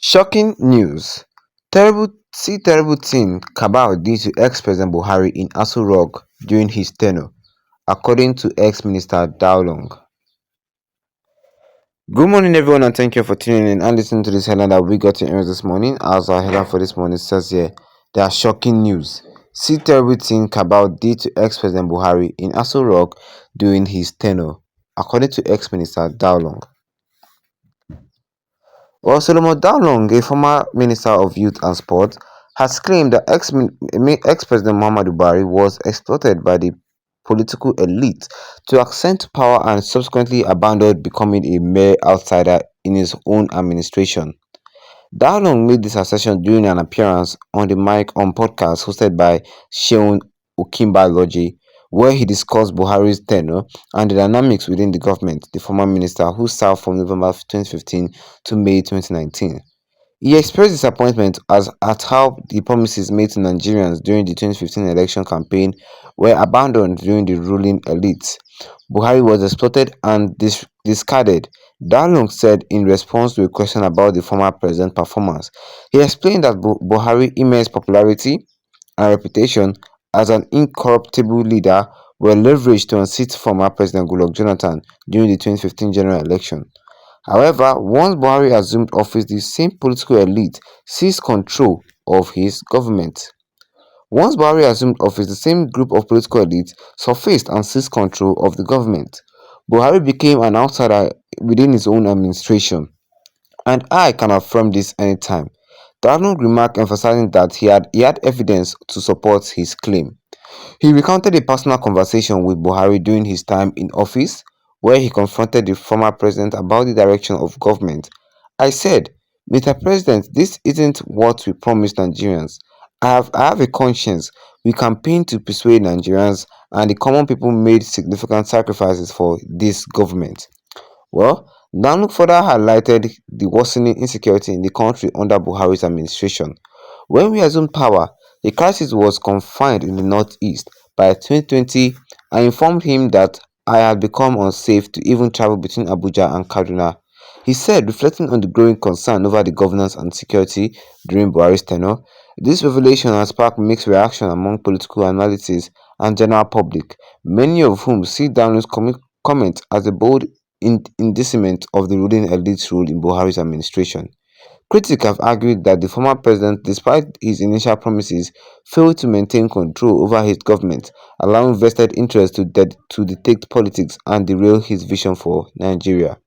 Shocking news: terrible thing Cabal'S did to ex-President Buhari in Aso Rock during his tenure, according to ex-minister Daolong. Good morning, everyone, and thank you for tuning in and listening to this headline that we got in this morning. As our headline for this morning says here, there are shocking news. See terrible thing Cabal'S did to ex-President Buhari in Aso Rock during his tenure, according to ex-minister Daolong. Well, Solomon Dalung, a former Minister of Youth and Sport, has claimed that ex-President Muhammadu Buhari was exploited by the political elite to ascend to power and subsequently abandoned, becoming a mere outsider in his own administration. Dalung made this assertion during an appearance on the mic on podcast hosted by Seun Okimbaaloje, where he discussed Buhari's tenure and the dynamics within the government, the former minister who served from November 2015 to May 2019. He expressed disappointment at how the promises made to Nigerians during the 2015 election campaign were abandoned during the ruling elite. Buhari was exploited and discarded, Dalung said in response to a question about the former president's performance. He explained that Buhari's immense popularity and reputation as an incorruptible leader were leveraged to unseat former President Goodluck Jonathan during the 2015 general election. However, once Buhari assumed office, the same political elite seized control of his government. Once Buhari assumed office, the same group of political elites surfaced and seized control of the government. Buhari became an outsider within his own administration, and I can affirm this anytime. Darnold remarked, emphasizing that he had evidence to support his claim. He recounted a personal conversation with Buhari during his time in office, where he confronted the former president about the direction of government. I said, Mr. President, this isn't what we promised Nigerians. I have a conscience. We campaigned to persuade Nigerians, and the common people made significant sacrifices for this government. Well, Nanook further highlighted the worsening insecurity in the country under Buhari's administration. When we assumed power, the crisis was confined in the northeast. By 2020, I informed him that I had become unsafe to even travel between Abuja and Kaduna. He said, reflecting on the growing concern over the governance and security during Buhari's tenure, this revelation has sparked mixed reaction among political analysts and general public, many of whom see Daniel's comment as a bold indictment of the ruling elite's role in Buhari's administration. Critics have argued that the former president, despite his initial promises, failed to maintain control over his government, allowing vested interests to dictate politics and derail his vision for Nigeria.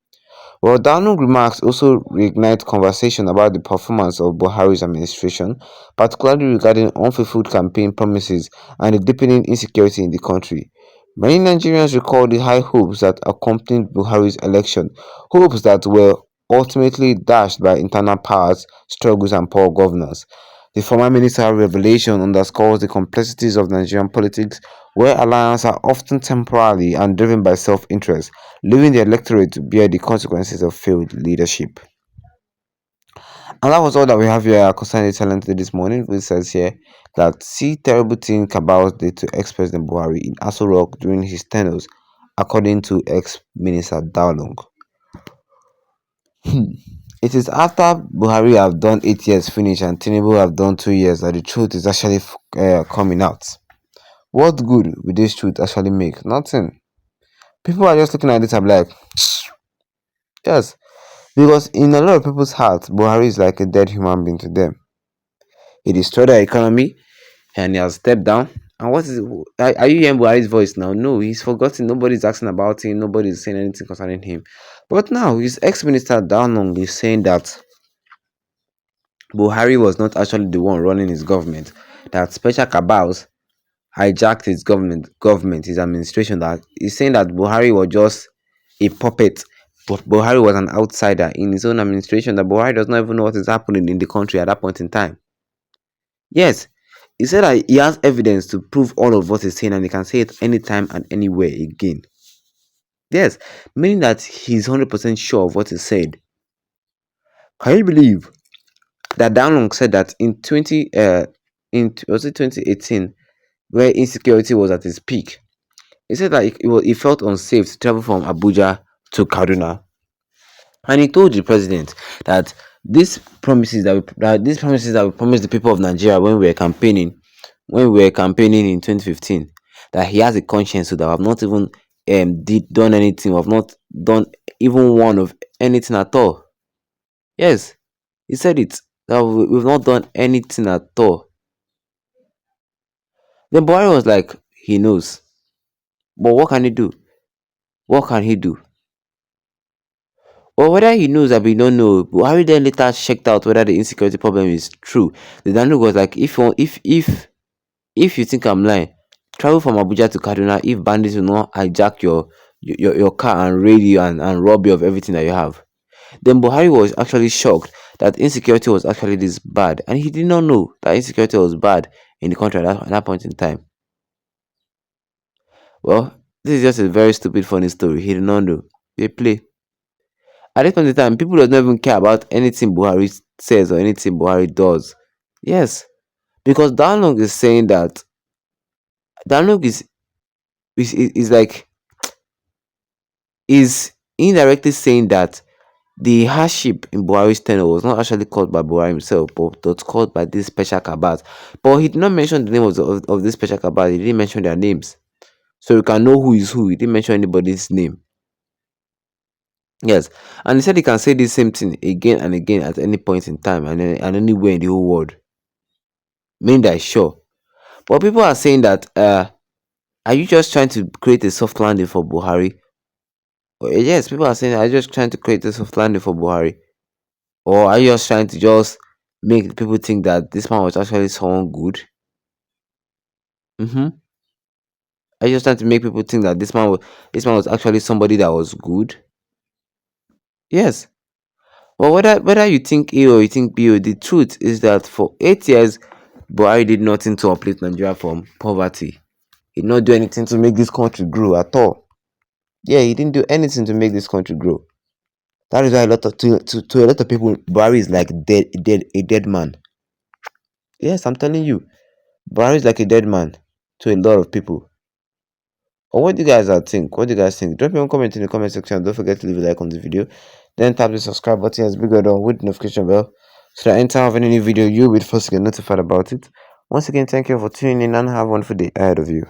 While Darnold's remarks also reignite conversation about the performance of Buhari's administration, particularly regarding unfulfilled campaign promises and the deepening insecurity in the country. Many Nigerians recall the high hopes that accompanied Buhari's election, hopes that were ultimately dashed by internal powers, struggles, and poor governance. The former minister's revelation underscores the complexities of Nigerian politics, where alliances are often temporary and driven by self-interest, leaving the electorate to bear the consequences of failed leadership. And that was all that we have here concerning the talent this morning, which says here that see terrible thing Cabal'S did to ex-President Buhari in Aso Rock during his tenures, according to ex-minister Daolong. It is after Buhari have done 8 years finish and Tinubu have done 2 years that the truth is actually coming out. What good will this truth actually make? Nothing. People are just looking at this and be like, yes, because in a lot of people's hearts, Buhari is like a dead human being to them. He destroyed our economy and he has stepped down. And what is are you hearing Buhari's voice now? No, he's forgotten. Nobody's asking about him. Nobody's saying anything concerning him. But now his ex-minister Dawnong is saying that Buhari was not actually the one running his government. That Special Cabal'S hijacked his his administration. That he's saying that Buhari was just a puppet. But Buhari was an outsider in his own administration. That Buhari does not even know what is happening in the country at that point in time. Yes, he said that he has evidence to prove all of what he's saying and he can say it anytime and anywhere again. Yes, meaning that he's 100% sure of what he said. Can you believe that Downlong said that in was it 2018, where insecurity was at its peak? He said that he felt unsafe to travel from Abuja to Kaduna. And he told the president that These promises that we promised the people of Nigeria when we were campaigning in 2015, that he has a conscience, so that we have not even done anything, we have not done even one of anything at all. Yes, he said it, that we've not done anything at all. Then Buhari was like, he knows, but what can he do? What can he do? Well, whether he knows or we don't know, Buhari then later checked out whether the insecurity problem is true. The dialogue was like, if you think I'm lying, travel from Abuja to Kaduna if bandits will not hijack your car and raid you and rob you of everything that you have. Then Buhari was actually shocked that insecurity was actually this bad, and he did not know that insecurity was bad in the country at that point in time. Well, this is just a very stupid funny story. He did not know. They play. At this point in time, people does not even care about anything Buhari says or anything Buhari does. Yes, because Dalong is saying that Dalong is like is indirectly saying that the hardship in Buhari's tenure was not actually caused by Buhari himself, but was caused by these special cabals. But he did not mention the name of these special cabals. He didn't mention their names, so you can know who is who. He didn't mention anybody's name. Yes, and he said he can say the same thing again and again at any point in time and anywhere in the whole world. Meaning that sure. But people are saying that are you just trying to create a soft landing for Buhari? Yes, people are saying, are you just trying to create a soft landing for Buhari? Or are you just trying to just make people think that this man was actually someone good? Mm-hmm. Are you just trying to make people think that this man was actually somebody that was good? Yes. Well, whether you think A or you think B, the truth is that for 8 years, Buhari did nothing to uplift Nigeria from poverty. He did not do anything to make this country grow at all. Yeah, he didn't do anything to make this country grow. That is why to a lot of people, Buhari is like a dead man. Yes, I'm telling you, Buhari is like a dead man to a lot of people. Or what do you guys think? What do you guys think? Drop your comment in the comment section. Don't forget to leave a like on the video. Then tap the subscribe button as bigger done with the notification bell, so that anytime I have any new video, you'll be the first to get notified about it. Once again, thank you for tuning in and have a wonderful day ahead of you.